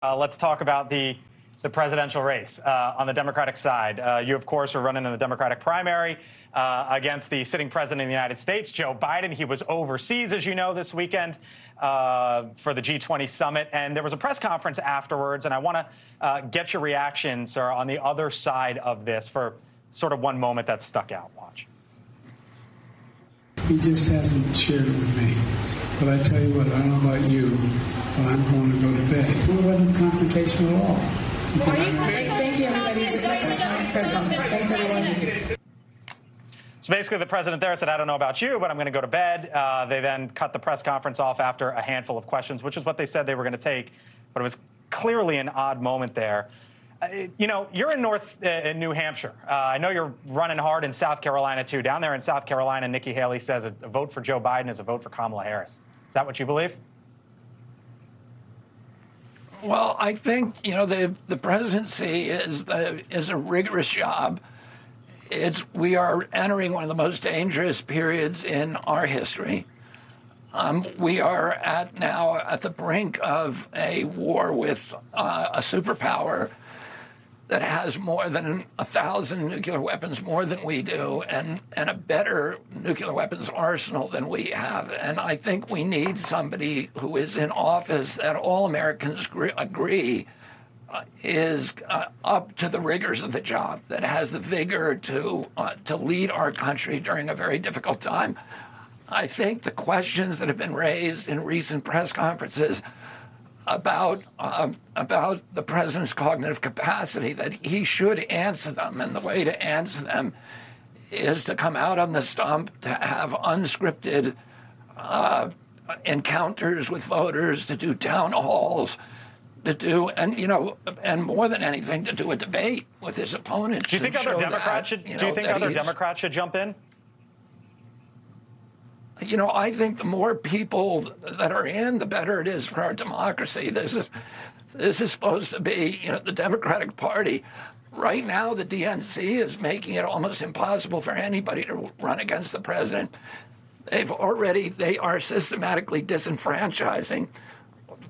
Let's talk about the presidential race on the Democratic side. You, of course, are running in the Democratic primary against the sitting president of the United States, Joe Biden. He was overseas, as you know, this weekend for the G20 summit. And there was a press conference afterwards. And I want to get your reaction, sir, on the other side of this for sort of one moment that stuck out. Watch. He just hasn't shared it with me. But I tell you what, I don't know about you, but I'm going to go to bed. It wasn't confrontational at all. Thank you, everybody. This is my press conference. Thanks, everyone. So basically, the president there said, I don't know about you, but I'm going to go to bed. They then cut the press conference off after a handful of questions, which is what they said they were going to take. But it was clearly an odd moment there. You know, you're in New Hampshire. I know you're running hard in South Carolina, too. Down there in South Carolina, Nikki Haley says a vote for Joe Biden is a vote for Kamala Harris. Is that what you believe? Well, I think, you know, the presidency is a rigorous job. We are entering one of the most dangerous periods in our history. We are now at the brink of a war with a superpower that has more than 1,000 nuclear weapons, more than we do, and a better nuclear weapons arsenal than we have. And I think we need somebody who is in office that all Americans agree is up to the rigors of the job, that has the vigor to lead our country during a very difficult time. I think the questions that have been raised in recent press conferences about the president's cognitive capacity, that he should answer them, and the way to answer them is to come out on the stump, to have unscripted encounters with voters, to do town halls, and more than anything, to do a debate with his opponents. Do you think other Democrats should jump in? You know, I think the more people that are in, the better it is for our democracy. This is supposed to be, you know, the Democratic Party. Right now, the DNC is making it almost impossible for anybody to run against the president. They are systematically disenfranchising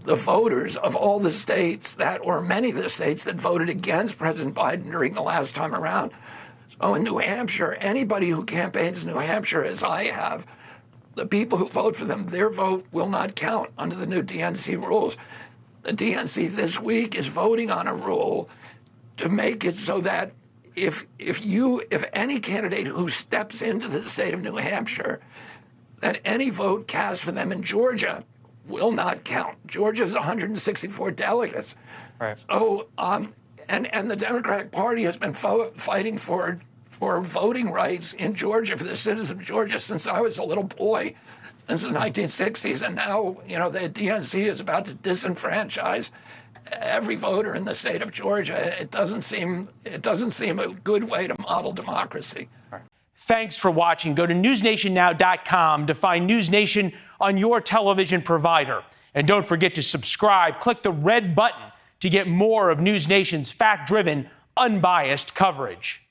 the voters of all the states or many of the states that voted against President Biden during the last time around. So in New Hampshire, anybody who campaigns in New Hampshire, as I have, the people who vote for them, their vote will not count under the new DNC rules. The DNC this week is voting on a rule to make it so that if any candidate who steps into the state of New Hampshire, that any vote cast for them in Georgia will not count. Georgia's 164 delegates. Right. So, and the Democratic Party has been fighting for voting rights in Georgia for the citizens of Georgia since I was a little boy, since the 1960s. And now, you know, the DNC is about to disenfranchise every voter in the state of Georgia. It doesn't seem a good way to model democracy. Thanks for watching. Go to newsnationnow.com to find NewsNation on your television provider. And don't forget to subscribe. Click the red button to get more of NewsNation's fact-driven, unbiased coverage.